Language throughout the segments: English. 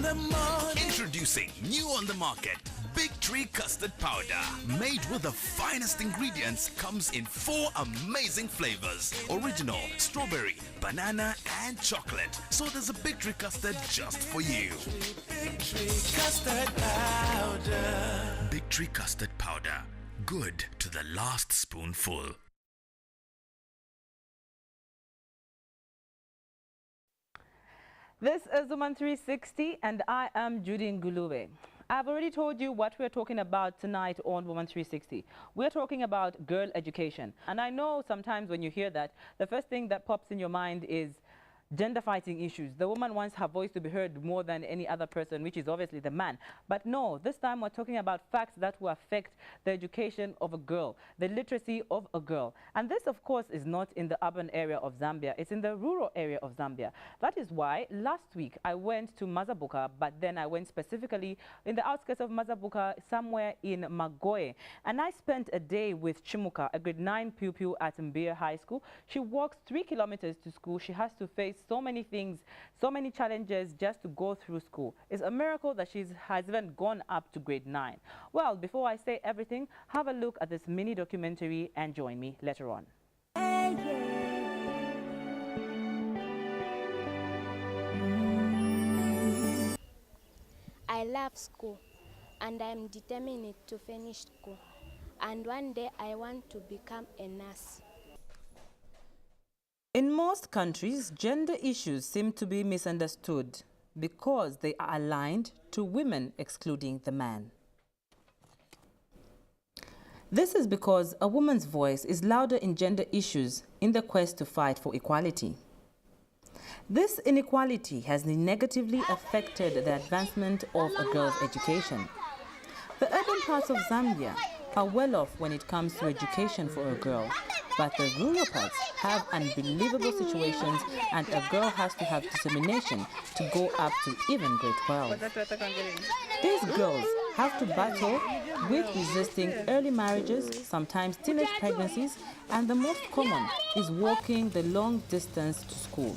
the morning. Introducing new on the market, Big Tree Custard Powder. Made with the finest ingredients, comes in 4 amazing flavors. Original, strawberry, banana and chocolate. So there's a Big Tree Custard just for you. Big Tree Custard Powder. Big Tree Custard Powder. Good to the last spoonful. This is Woman 360 and I am Judy Ngulube. I've already told you what we're talking about tonight on Woman 360. We're talking about girl education. And I know sometimes when you hear that, the first thing that pops in your mind is gender fighting issues. The woman wants her voice to be heard more than any other person, which is obviously the man. But no, this time we're talking about facts that will affect the education of a girl, the literacy of a girl. And this, of course, is not in the urban area of Zambia. It's in the rural area of Zambia. That is why last week I went to Mazabuka, but then I went specifically in the outskirts of Mazabuka, somewhere in Magoye. And I spent a day with Chimuka, a grade 9 pupil at Mbia High School. She walks 3 kilometers to school. She has to face so many things, so many challenges just to go through school. It's a miracle that she has even gone up to grade 9. Well, before I say everything, have a look at this mini documentary and join me later on. I love school and I'm determined to finish school. And one day I want to become a nurse. In most countries, gender issues seem to be misunderstood because they are aligned to women excluding the man. This is because a woman's voice is louder in gender issues in the quest to fight for equality. This inequality has negatively affected the advancement of a girl's education. The urban parts of Zambia are well off when it comes to education for a girl, but the rural parts have unbelievable situations and a girl has to have determination to go up to even grade 12. These girls have to battle with resisting early marriages, sometimes teenage pregnancies, and the most common is walking the long distance to school.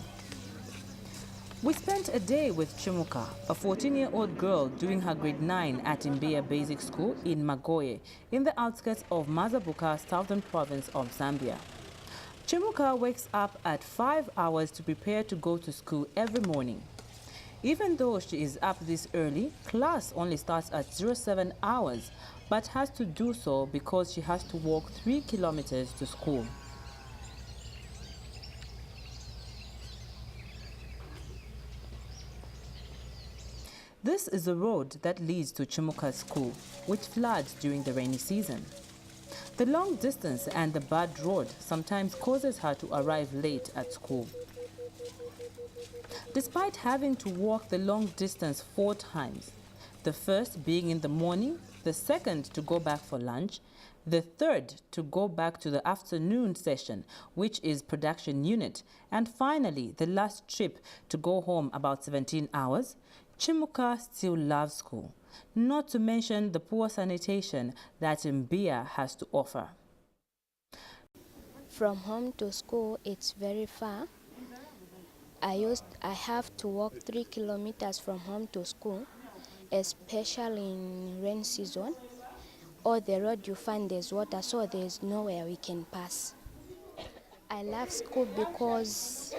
We spent a day with Chimuka, a 14-year-old girl doing her grade 9 at Mbia Basic School in Magoye, in the outskirts of Mazabuka, southern province of Zambia. Chimuka wakes up at 5 hours to prepare to go to school every morning. Even though she is up this early, class only starts at 07 hours, but has to do so because she has to walk 3 kilometers to school. This is the road that leads to Chimuka's school, which floods during the rainy season. The long distance and the bad road sometimes causes her to arrive late at school. Despite having to walk the long distance 4 times, the first being in the morning, the second to go back for lunch, the third to go back to the afternoon session, which is production unit, and finally the last trip to go home about 17 hours, Chimuka still loves school, not to mention the poor sanitation that Mbia has to offer. From home to school, it's very far. I have to walk 3 kilometers from home to school, especially in rain season. All the road you find there's water, so there's nowhere we can pass. I love school because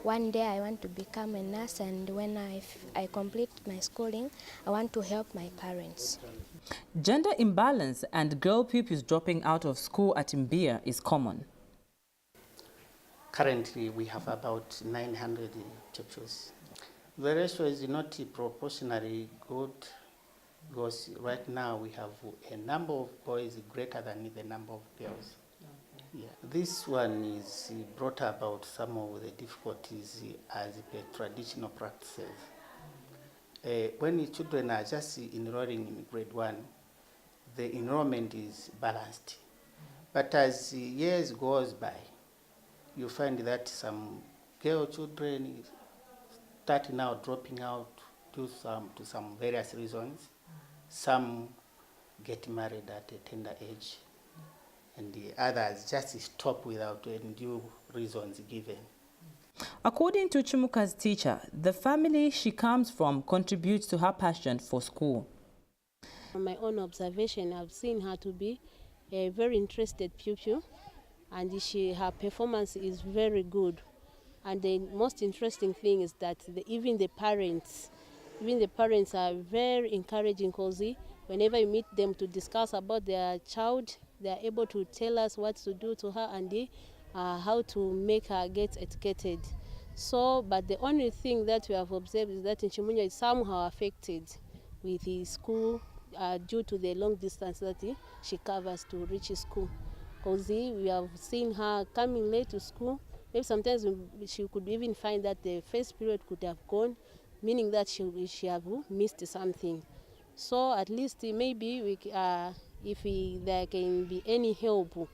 one day I want to become a nurse, and when I complete my schooling, I want to help my parents. Gender imbalance and girl pupils dropping out of school at Mbia is common. Currently, we have about 900 pupils. The ratio is not proportionally good because right now we have a number of boys greater than the number of girls. Yeah. This one is brought about some of the difficulties as per traditional practices. When the children are just enrolling in grade 1, the enrollment is balanced. But as years goes by, you find that some girl children start now dropping out to some various reasons. Some get married at a tender age, and the others just stop without due reasons given. According to Chimuka's teacher, the family she comes from contributes to her passion for school. From my own observation, I've seen her to be a very interested pupil, and her performance is very good. And the most interesting thing is that even the parents are very encouraging, because whenever you meet them to discuss about their child, they are able to tell us what to do to her and how to make her get educated. So, but the only thing that we have observed is that Nchimunya is somehow affected with his school due to the long distance that she covers to reach school. Because we have seen her coming late to school. Maybe sometimes she could even find that the first period could have gone, meaning that she have missed something. So at least maybe if there can be any help,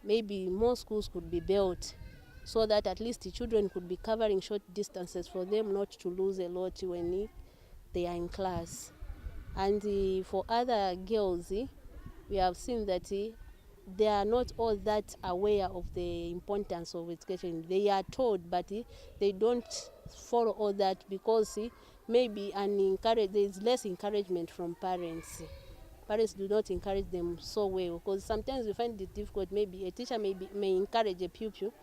maybe more schools could be built, so that at least the children could be covering short distances for them not to lose a lot when they are in class. And for other girls, we have seen that they are not all that aware of the importance of education. They are told, but they don't follow all that, because maybe there is less encouragement from parents. Parents do not encourage them so well, because sometimes we find it difficult. Maybe a teacher may encourage a pupil.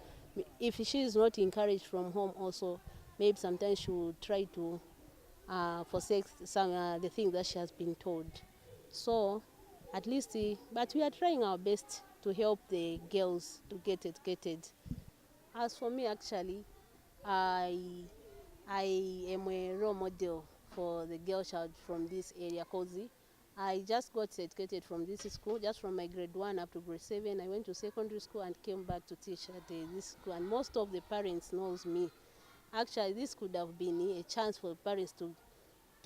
If she is not encouraged from home also, maybe sometimes she will try to forsake the things that she has been told. So at least, but we are trying our best to help the girls to get educated. As for me, actually, I am a role model for the girl child from this area, because I just got educated from this school, just from my grade 1 up to grade 7. I went to secondary school and came back to teach at this school, and most of the parents knows me. Actually, this could have been a chance for parents to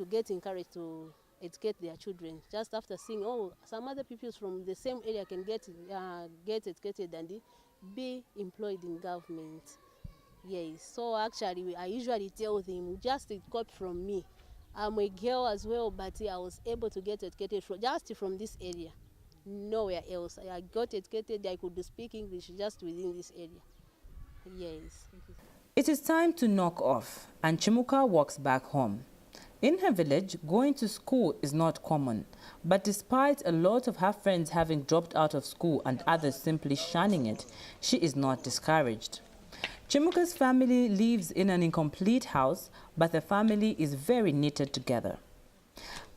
get encouraged to educate their children, just after seeing, oh, some other people from the same area can get educated and be employed in government. Yes, so actually I usually tell them, just copy from me. I'm a girl as well, but I was able to get educated just from this area, nowhere else. I got educated, I could speak English just within this area. Yes. It is time to knock off, and Chimuka walks back home. In her village, going to school is not common, but despite a lot of her friends having dropped out of school and others simply shunning it, she is not discouraged. Chimuka's family lives in an incomplete house, but the family is very knitted together.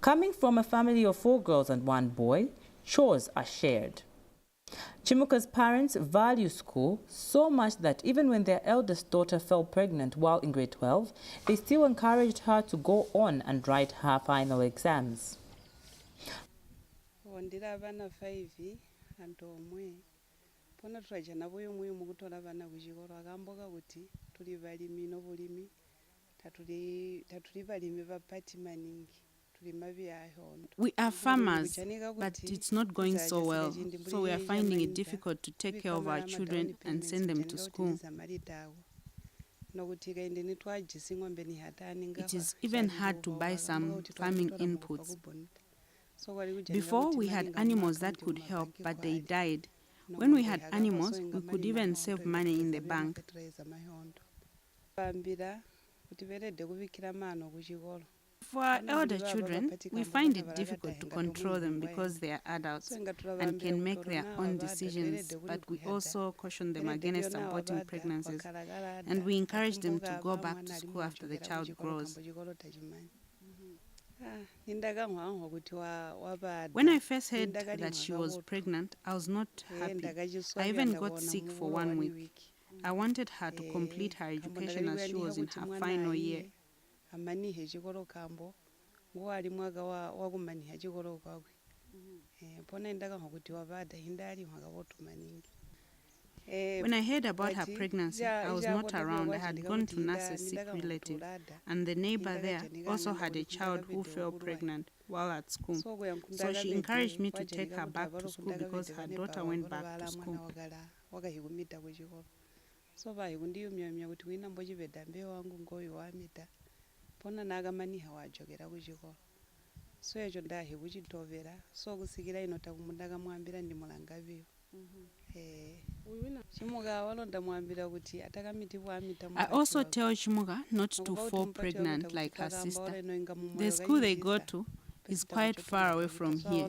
Coming from a family of 4 girls and 1 boy, chores are shared. Chimuka's parents value school so much that even when their eldest daughter fell pregnant while in grade 12, they still encouraged her to go on and write her final exams. We are farmers, but it's not going so well, so we are finding it difficult to take care of our children and send them to school. It is even hard to buy some farming inputs. Before, we had animals that could help, but they died. When we had animals, we could even save money in the bank. For our elder children, we find it difficult to control them because they are adults and can make their own decisions, but we also caution them against aborting pregnancies, and we encourage them to go back to school after the child grows. When I first heard that she was pregnant, I was not happy. I even got sick for 1 week. I wanted her to complete her education as she was in her final year. When I heard about her pregnancy, I was not around. I had gone to nurse a sick relative, and the neighbor there also had a child who fell pregnant while at school. So she encouraged me to take her back to school because her daughter went back to school. I also tell Chimuga not to fall pregnant like her sister. The school they go to is quite far away from here.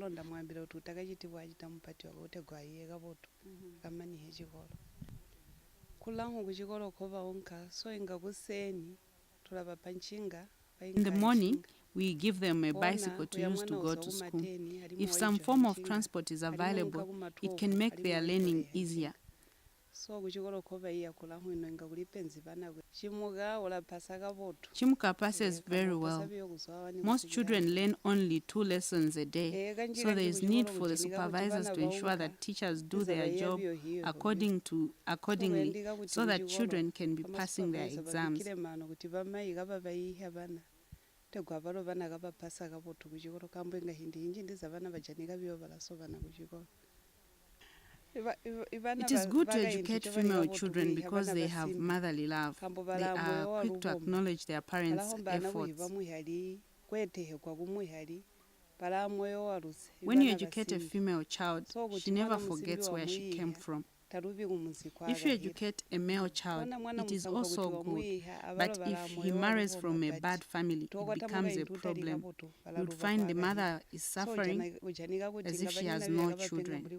In the morning, we give them a bicycle to use to go to school. If some form of transport is available, it can make their learning easier. Chimuka passes very well. Most children learn only 2 lessons a day, so there is need for the supervisors to ensure that teachers do their job accordingly so that children can be passing their exams. It is good to educate female children because they have motherly love. They are quick to acknowledge their parents' efforts. When you educate a female child, she never forgets where she came from. If you educate a male child, it is also good. But if he marries from a bad family, it becomes a problem. You would find the mother is suffering as if she has no children.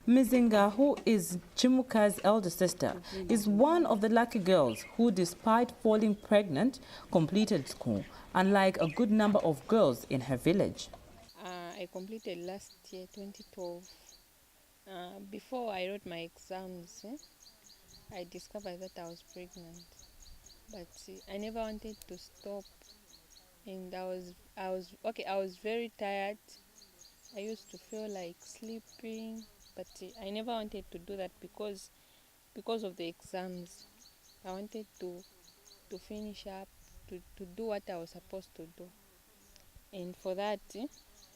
Mizinga, who is Chimuka's elder sister, is one of the lucky girls who, despite falling pregnant, completed school, unlike a good number of girls in her village. I completed last year, 2012. Before I wrote my exams, I discovered that I was pregnant. But I never wanted to stop, and I was very tired. I used to feel like sleeping, but I never wanted to do that because of the exams. I wanted to finish up, to do what I was supposed to do. And for that,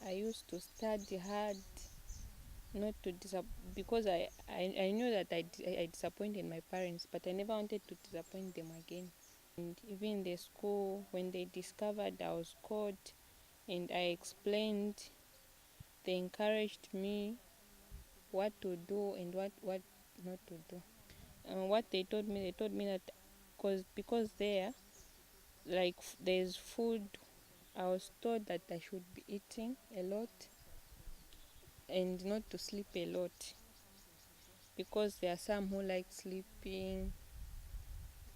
I used to study hard, not to because I knew that I disappointed my parents, but I never wanted to disappoint them again. And even in the school, when they discovered I was caught and I explained, they encouraged me what to do and what not to do. What they told me that because there's food, I was told that I should be eating a lot and not to sleep a lot, because there are some who like sleeping.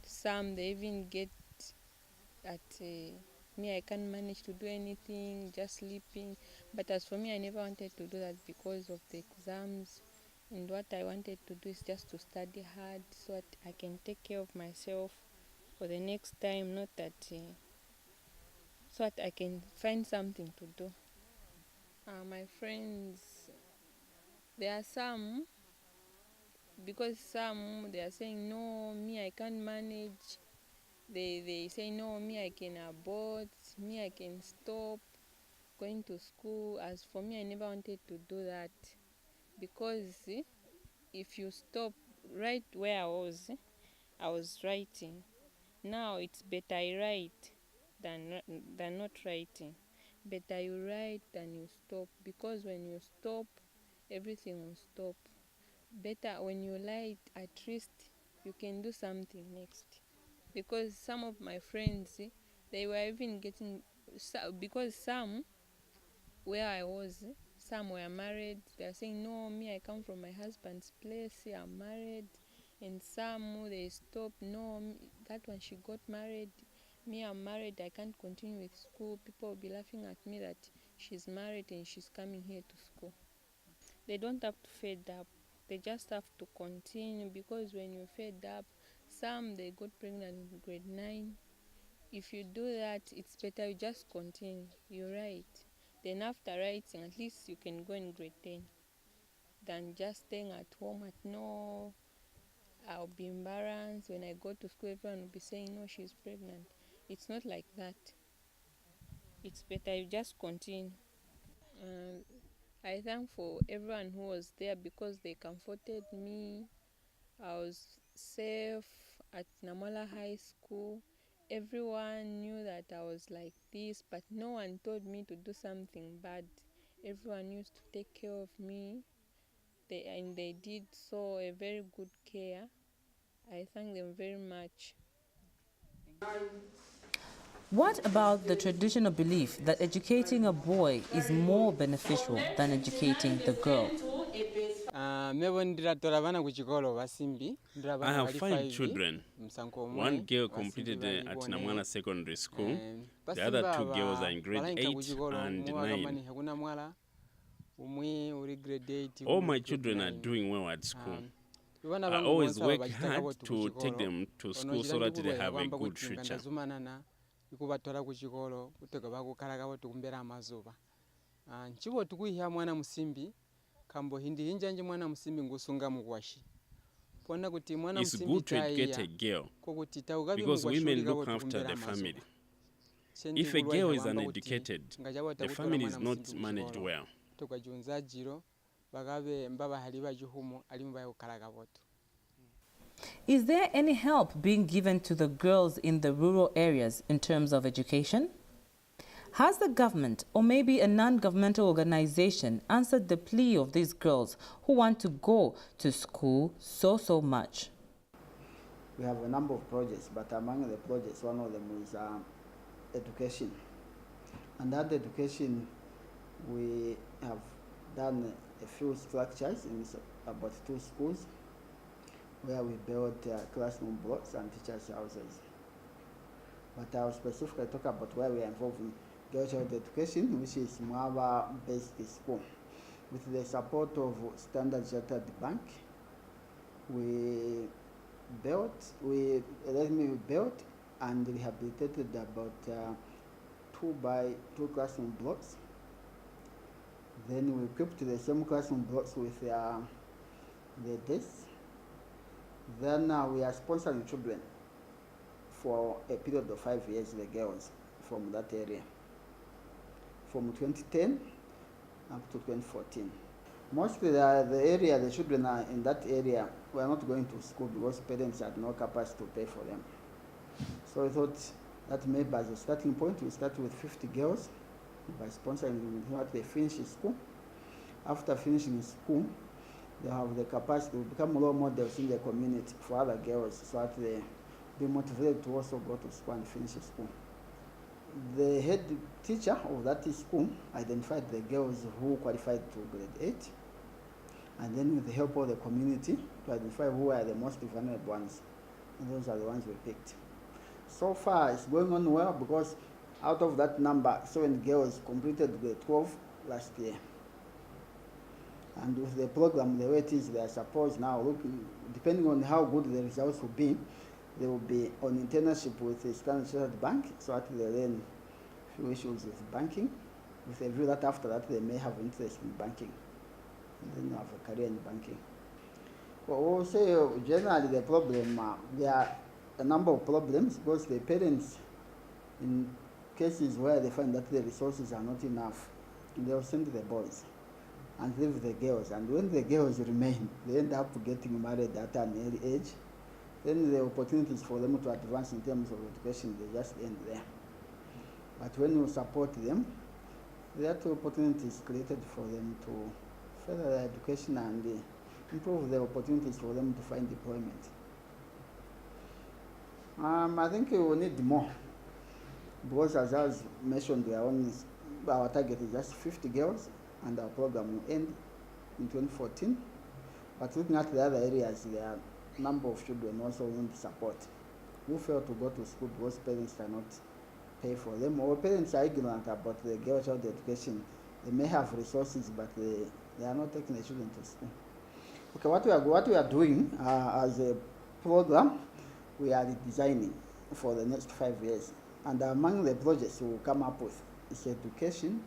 Some they even get at me, I can't manage to do anything, just sleeping. But as for me, I never wanted to do that because of the exams, and what I wanted to do is just to study hard so that I can take care of myself for the next time, not that so that I can find something to do. My friends, there are some, because some they are saying no, me I can't manage. They say no, me I can abort, me I can stop going to school. As for me, I never wanted to do that, because if you stop right where I was writing. Now it's better I write than not writing. Better you write than you stop, because when you stop, everything will stop. Better when you write, at least you can do something next. Because some of my friends, they were even getting, because some where I was, some were married. They are saying no, me I come from my husband's place, I'm married. And some they stop, no, that one she got married, me I'm married, I can't continue with school. People will be laughing at me that she's married and she's coming here to school. They don't have to fed up, they just have to continue, because when you fed up, some they got pregnant in grade 9. If you do that, it's better you just continue, you write. Then after writing, at least you can go in grade 10 than just staying at home at no, I'll be embarrassed. When I go to school, everyone will be saying no, she's pregnant. It's not like that. It's better you just continue. I thank for everyone who was there, because they comforted me. I was safe at Namola High School. Everyone knew that I was like this, but no one told me to do something bad. Everyone used to take care of me. they did so a very good care. I thank them very much. What about the traditional belief that educating a boy is more beneficial than educating the girl? I have 5 children. One girl completed at Namwana Secondary School. The other 2 girls are in grade 8 and 9. All my children are doing well at school. I always work hard to take them to school so that they have a good future. Nchivo tukuiha mwana musimbi kambo hindi hinja mwana musimbi ngusunga mugwashi. It's good to get a girl because women look after the family. If a girl is uneducated, the family is not managed well. Is there any help being given to the girls in the rural areas in terms of education? Has the government or maybe a non-governmental organization answered the plea of these girls who want to go to school so much? We have a number of projects, but among the projects, one of them is education. And that education, we have done a few structures in about 2 schools where we built classroom blocks and teachers' houses. But I'll specifically talk about where we are involved in girl child education, which is Mwaba-based school. With the support of Standard Chartered Bank, we built and rehabilitated about 2 classroom blocks. Then we equipped the same classroom blocks with the desks. Then we are sponsoring children for a period of 5 years, the girls from that area, from 2010 up to 2014. Mostly the children are in that area were not going to school because parents had no capacity to pay for them. So I thought that maybe as a starting point, we start with 50 girls by sponsoring them until they finish school. After finishing school, they have the capacity to become role models in the community for other girls so that they be motivated to also go to school and finish school. The head teacher of that school identified the girls who qualified to grade 8, and then with the help of the community to identify who are the most vulnerable ones, and those are the ones we picked. So far it's going on well because out of that number, 7 girls completed grade 12 last year. And with the program, the way it is, they are supposed now, depending on how good the results will be, they will be on internship with the Standard Chartered Bank, so that they learn a few issues with banking, with a view that after that they may have interest in banking, and then have a career in banking. Well, we'll say generally the problem, there are a number of problems because the parents, in cases where they find that the resources are not enough, they'll send the boys and leave the girls. And when the girls remain, they end up getting married at an early age. Then the opportunities for them to advance in terms of education, they just end there. But when you support them, there are opportunities created for them to further their education and improve the opportunities for them to find employment. I think we will need more, because as I mentioned, our target is just 50 girls, and our program will end in 2014. But looking at the other areas, there are a number of children also need support who fail to go to school because parents cannot pay for them, or parents are ignorant about the girl child education. They may have resources, but they are not taking the children to school. Okay, what we are doing as a program, we are designing for the next 5 years. And among the projects we will come up with is education,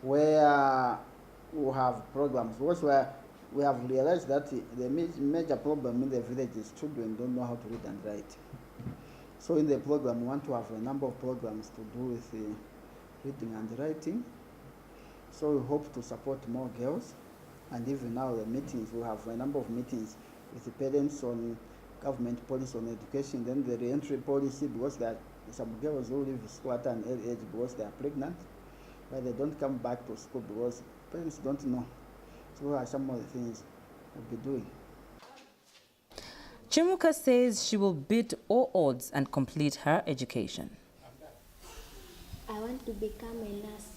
where we have programs. Where we have realized that the major problem in the village is children don't know how to read and write. So in the program, we want to have a number of programs to do with reading and writing. So we hope to support more girls. And even now the meetings, we have a number of meetings with the parents on government policy on education, then the re-entry policy, because there are some girls who leave school at an early age because they are pregnant, but they don't come back to school because parents don't know. So what are some of the things we'll be doing? Chimuka says she will beat all odds and complete her education. I want to become a nurse.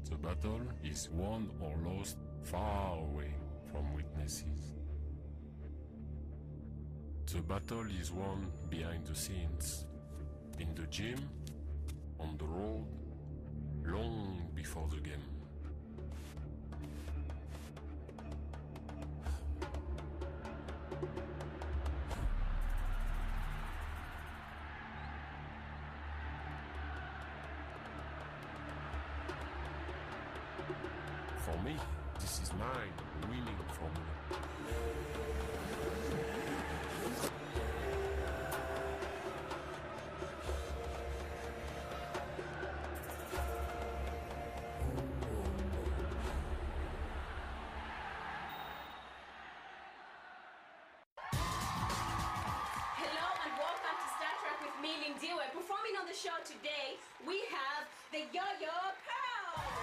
The battle is won or lost far away from witnesses. The battle is won behind the scenes, in the gym, on the road, long before the game. For me, this is my winning formula. Hello and welcome to Star Trek with me, Lindiwe. Performing on the show today, we have the Yo-Yo Curls.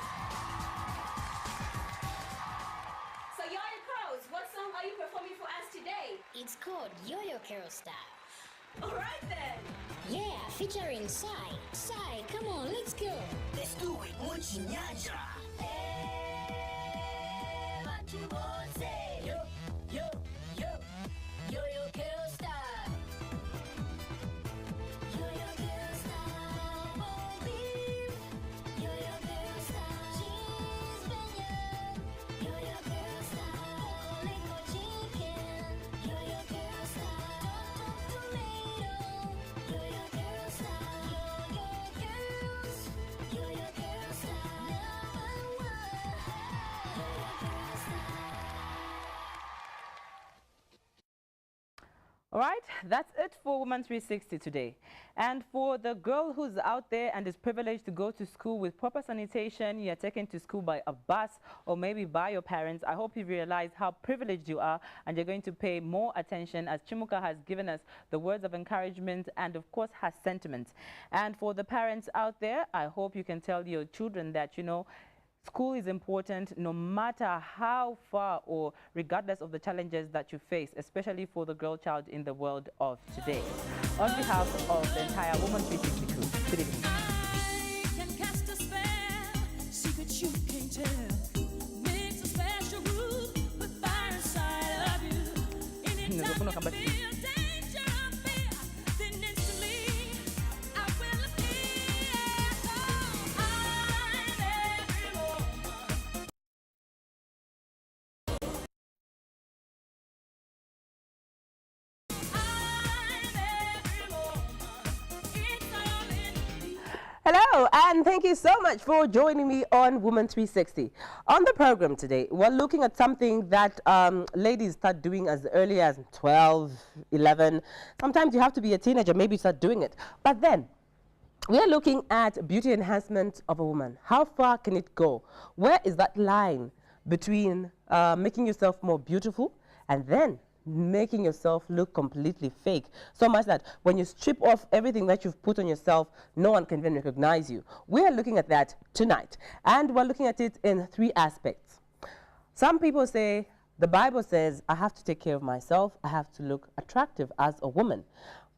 So Yo-Yo Curls, what song are you performing for us today? It's called Yo-Yo Curl Style. All right then. Yeah, featuring Sai. Sai, come on, let's go. Let's do it, Muchinyanja. What you want, say? Yo, yo, yo, Yo-Yo Curl Style. Yo-Yo Curl Style, believe. Yo-Yo Curl Style, cheese beignets. Yo-Yo Curl Style, lingo chicken. Yo-Yo Curl Style, tomato. Yo-Yo Curl Style, Yo-Yo Girls. Yo-Yo Curl Style, #1. Yo-Yo Curl Style. All right, that's it for Woman 360 today. And for the girl who's out there and is privileged to go to school with proper sanitation, you're taken to school by a bus or maybe by your parents, I hope you realize how privileged you are and you're going to pay more attention as Chimuka has given us the words of encouragement and of course her sentiments. And for the parents out there, I hope you can tell your children that, you know, school is important no matter how far or regardless of the challenges that you face, especially for the girl child in the world of today. On behalf of the entire Woman 360 crew, good evening. I can cast a spell, secrets you can't tell. Mix a special groove with fire inside of you. Anytime you feel danger or fear, then instantly I will appear. Oh, I'm every moment. Hello, and thank you so much for joining me on Woman 360. On the program today, we're looking at something that ladies start doing as early as 12, 11. Sometimes you have to be a teenager, maybe start doing it. But then, we are looking at beauty enhancement of a woman. How far can it go? Where is that line between making yourself more beautiful and then making yourself look completely fake? So much that when you strip off everything that you've put on yourself, no one can even recognize you. We are looking at that tonight. And we're looking at it in 3 aspects. Some people say, the Bible says, I have to take care of myself. I have to look attractive as a woman.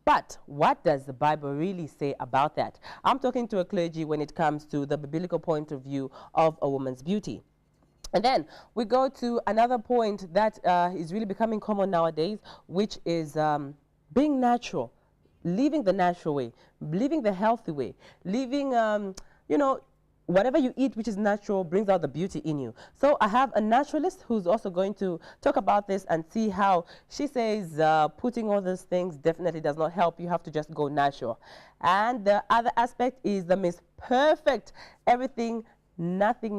But what does the Bible really say about that? I'm talking to a clergy when it comes to the biblical point of view of a woman's beauty. And then we go to another point that is really becoming common nowadays, which is being natural, living the natural way, living the healthy way, living, you know, whatever you eat which is natural brings out the beauty in you. So I have a naturalist who's also going to talk about this and see how she says putting all those things definitely does not help. You have to just go natural. And the other aspect is the Miss Perfect, everything Nothing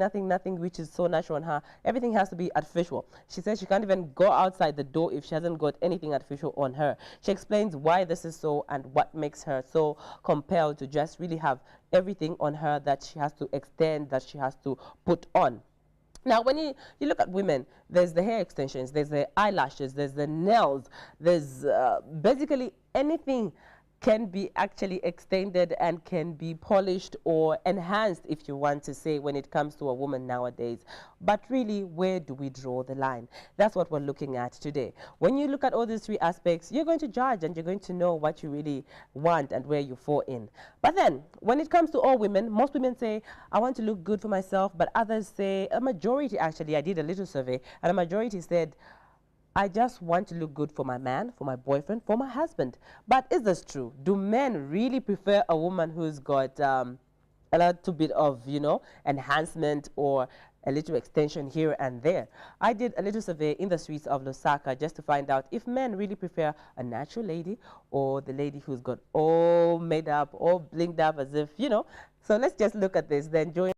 which is so natural on her. Everything has to be artificial. She says she can't even go outside the door if she hasn't got anything artificial on her. She explains why this is so and what makes her so compelled to just really have everything on her that she has to extend, that she has to put on. Now, when you look at women, there's the hair extensions, there's the eyelashes, there's the nails, there's basically anything can be actually extended and can be polished or enhanced, if you want to say, when it comes to a woman nowadays. But really, where do we draw the line? That's what we're looking at today. When you look at all these three aspects, you're going to judge and you're going to know what you really want and where you fall in. But then, when it comes to all women, most women say, I want to look good for myself, but others say, a majority actually, I did a little survey, and a majority said, I just want to look good for my man, for my boyfriend, for my husband. But is this true? Do men really prefer a woman who's got a little bit of, you know, enhancement or a little extension here and there? I did a little survey in the streets of Lusaka just to find out if men really prefer a natural lady or the lady who's got all made up, all blinged up as if, you know. So let's just look at this. Then join